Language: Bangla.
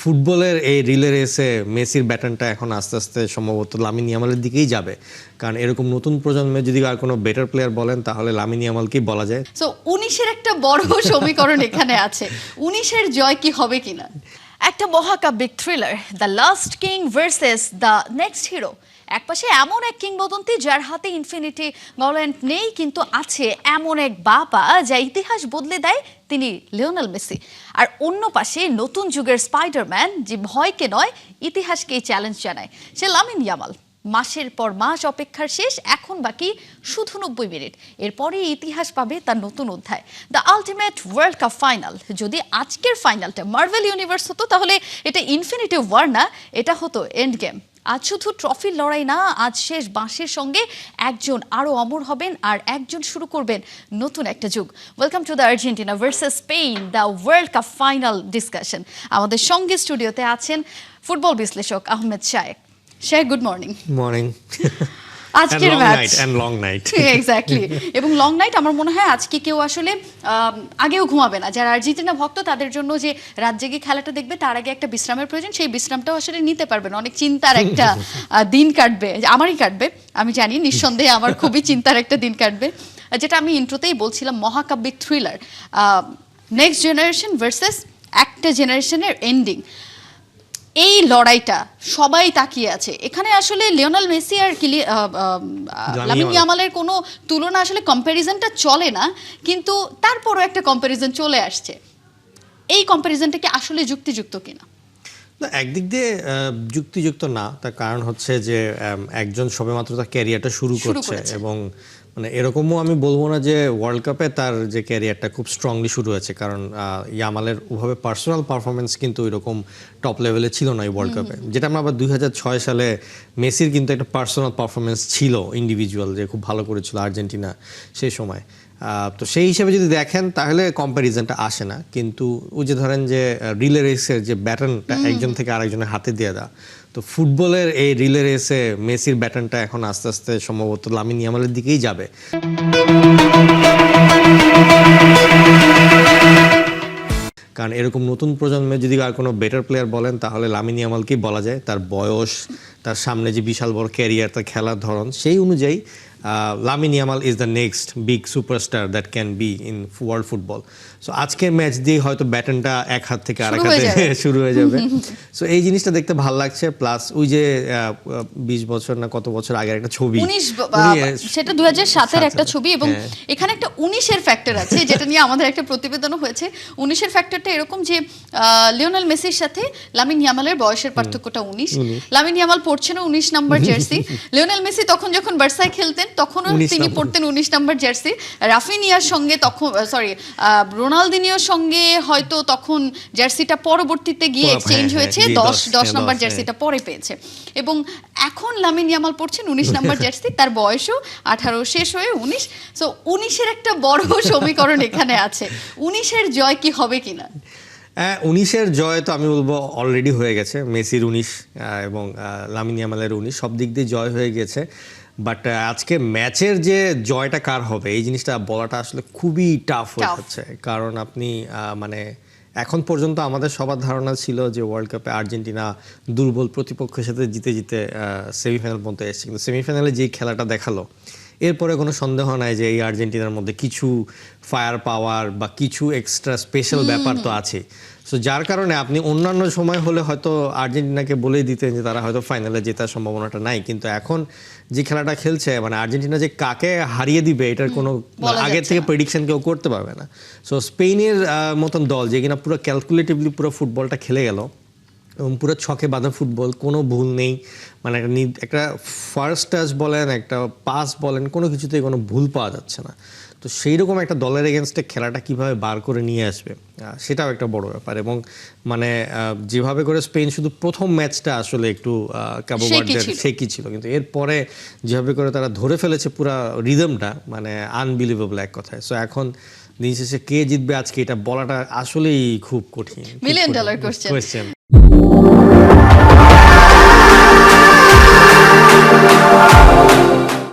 ফুটবলের এই রিলে রেসে মেসির ব্যাটনটা এখন আস্তে আস্তে সম্ভবত লামিন ইয়ামালের দিকেই যাবে, কারণ এরকম নতুন প্রজন্মে যদি আর কোনো বেটার প্লেয়ার বলেন তাহলে লামিন ইয়ামালকেই বলা যায়। সো 19-এর একটা বড় সমীকরণ এখানে আছে, 19-এর জয় কি হবে কিনা। একটা মহাকাব্যিক thriller, the last king versus the next hero. একপাশে এমন এক কিংবদন্তি যার হাতে ইনফিনিটি গল্যান্ড নেই, কিন্তু আছে এমন এক বাবা যা ইতিহাস বদলে দেয়, তিনি লিওনেল মেসি। আর অন্য পাশে নতুন যুগের স্পাইডারম্যান, যে ভয়কে নয় ইতিহাসকেই চ্যালেঞ্জ জানায়, সে লামিন ইয়ামাল। মাসের পর মাস অপেক্ষার শেষ, এখন বাকি শুধু 90 মিনিট, এরপরে ইতিহাস পাবে তার নতুন অধ্যায়, the ultimate world Cup final. যদি আজকের ফাইনালটা মার্ভেল ইউনিভার্স হতো তাহলে এটা ইনফিনিটি ওয়ার না, এটা হতো এন্ড গেম। আজ শুধু ট্রফির লড়াই না, আজ শেষ বাঁশের সঙ্গে একজন আরও অমর হবেন আর একজন শুরু করবেন নতুন একটা যুগ। Welcome to the Argentina versus Spain, the World Cup final discussion. আমাদের সঙ্গে স্টুডিওতে আছেন ফুটবল বিশ্লেষক Ahmed Shayek. Shayek, good morning. Morning. আজকের match and long night, exactly, এবং লং নাইট। আমার মনে হয় আজকে কেউ আসলে আগেও ঘুমাবে না। যারা আর্জেন্টিনা ভক্ত তাদের জন্য যে রাত জেগে খেলাটা দেখবে, তার আগে একটা বিশ্রামের প্রয়োজন, সেই বিশ্রামটাও আসলে নিতে পারবেন। অনেক চিন্তার একটা দিন কাটবে, আমারই কাটবে, আমি জানি, নিঃসন্দেহে আমার খুবই চিন্তার একটা দিন কাটবে। যেটা আমি ইন্ট্রোতেই বলছিলাম, মহাকাব্যিক থ্রিলার, নেক্সট জেনারেশন ভার্সেস একটা জেনারেশনের এন্ডিং। এই লড়াইটা সবাই তাকিয়ে আছে এখানে। আসলে লিওনেল মেসি আর লামিন ইয়ামালের কোনো তুলনা, আসলে কম্প্যারিজনটা চলে না, কিন্তু তারপরও একটা কম্প্যারিজন চলে আসছে। এই কম্প্যারিজনটা কি আসলে যুক্তিযুক্ত কিনা? না, একদিক দিয়ে যুক্তিযুক্ত না। তার কারণ হচ্ছে যে একজন সবেমাত্র তার ক্যারিয়ারটা শুরু করছে, এবং মানে এরকমও আমি বলবো না যে ওয়ার্ল্ড কাপে তার যে ক্যারিয়ারটা খুব স্ট্রংলি শুরু হয়েছে, কারণ ইয়ামালের ওভাবে পার্সোনাল পারফরমেন্স কিন্তু এরকম টপ লেভেলে ছিল না এই ওয়ার্ল্ড কাপে। যেটা আমরা আবার 2006 সালে মেসির কিন্তু একটা পার্সোনাল পারফরমেন্স ছিল, ইন্ডিভিজুয়াল, যে খুব ভালো করেছিল আর্জেন্টিনা সেই সময়। তো সেই হিসেবে যদি দেখেন তাহলে কম্প্যারিজনটা আসে না। কিন্তু ওই যে ধরেন যে রিলে রেসের যে ব্যাটনটা একজন থেকে আরেকজনের হাতে দিয়ে দেওয়া, তো ফুটবলের এই রিলে রেসে মেসির ব্যাটনটা এখন আস্তে আস্তে সম্ভবত লামিন ইয়ামালের দিকেই যাবে। কারণ এরকম নতুন প্রজন্মে যদি আর কোনো বেটার প্লেয়ার বলেন তাহলে লামিন ইয়ামালকেই বলা যায়। তার বয়স, তার সামনে যে বিশাল বড় ক্যারিয়ার, তার খেলার ধরন, সেই অনুযায়ী Lamine Yamal is the next big superstar that can be in world football. So আজকের ম্যাচ দিয়ে হয়তো ব্যাটনটা এক হাত থেকে আরেক হাতে শুরু হয়ে যাবে। সো এই জিনিসটা দেখতে ভালো লাগছে। প্লাস ওই যে 20 বছর না কত বছর আগের একটা ছবি, সেটা 2007-এর একটা ছবি, এবং এখানে একটা 19-এর ফ্যাক্টর আছে, যেটা নিয়ে আমাদের একটা প্রতিবেদনও হয়েছে। 19-এর ফ্যাক্টরটা এরকম যে লিওনেল মেসির সাথে লামিন ইয়ামালের বয়সের পার্থক্যটা 19। লামিন ইয়ামাল পড়ছেন 19 নাম্বার জার্সি। লিওনেল মেসি তখন যখন বার্সায় খেলতেন তখনও তিনি পড়তেন 19 নাম্বার জার্সি। রাফিনিয়ার সঙ্গে তখন, রোনালদিনিওর সঙ্গে হয়তো তখন জার্সিটা পরবর্তীতে গিয়ে এক্সচেঞ্জ হয়েছে, 10 নাম্বার জার্সিটা পরে পেয়েছে। এবং এখন লামিন ইয়ামাল পড়ছেন 19 নাম্বার জার্সি, তার বয়সও 18 শেষ হয়ে 19। সো 19-এর একটা বড় সমীকরণ এখানে আছে, 19-এর জয় কি হবে কিনা। 19-এর জয় তো আমি বলবো অলরেডি হয়ে গেছে। মেসির 19 এবং লামিন ইয়ামালের 19, সব দিক দিয়ে জয় হয়ে গেছে। বাট আজকে ম্যাচের যে জয়টা কার হবে এই জিনিসটা বলাটা আসলে খুবই টাফ হয়ে যাচ্ছে। কারণ আপনি মানে এখন পর্যন্ত আমাদের সবার ধারণা ছিল যে ওয়ার্ল্ড কাপে আর্জেন্টিনা দুর্বল প্রতিপক্ষের সাথে জিতে জিতে সেমিফাইনাল পর্যন্ত এসেছে, কিন্তু সেমিফাইনালে যেই খেলাটা দেখালো এরপরে কোনো সন্দেহ নাই যে এই আর্জেন্টিনার মধ্যে কিছু ফায়ার পাওয়ার বা কিছু এক্সট্রা স্পেশাল ব্যাপার তো আছে। সো যার কারণে আপনি অন্যান্য সময় হলে হয়তো আর্জেন্টিনাকে বলেই দিতেন যে তারা হয়তো ফাইনালে জেতার সম্ভাবনাটা নাই, কিন্তু এখন যে খেলাটা খেলছে, মানে আর্জেন্টিনা যে কাকে হারিয়ে দিবে এটার কোনো আগের থেকে প্রেডিকশন কেউ করতে পারবে না। সো স্পেনের মতন দল যে কিনা পুরো ক্যালকুলেটিভলি পুরো ফুটবলটা খেলে গেল, এবং পুরো ছকে বাঁধা ফুটবল, কোনো ভুল নেই, মানে একটা ফার্স্ট টাচ বলেন, একটা পাস বলেন, কোনো কিছুতেই কোনো ভুল পাওয়া যাচ্ছে না। তো সেই রকম একটা দলের এগেনস্টে খেলাটা কিভাবে বার করে নিয়ে আসবে সেটাও একটা বড় ব্যাপার। এবং মানে যেভাবে করে স্পেন শুধু প্রথম ম্যাচটা আসলে একটু ক্যাবো ভার্দের শেকি ছিল, কিন্তু এরপরে যেভাবে করে তারা ধরে ফেলেছে পুরো রিদমটা, মানে আনবিলিভেবল এক কথায়। সো এখন দিন শেষে কে জিতবে আজকে এটা বলাটা আসলেই খুব কঠিন, $1 মিলিয়ন কোয়েশ্চেন।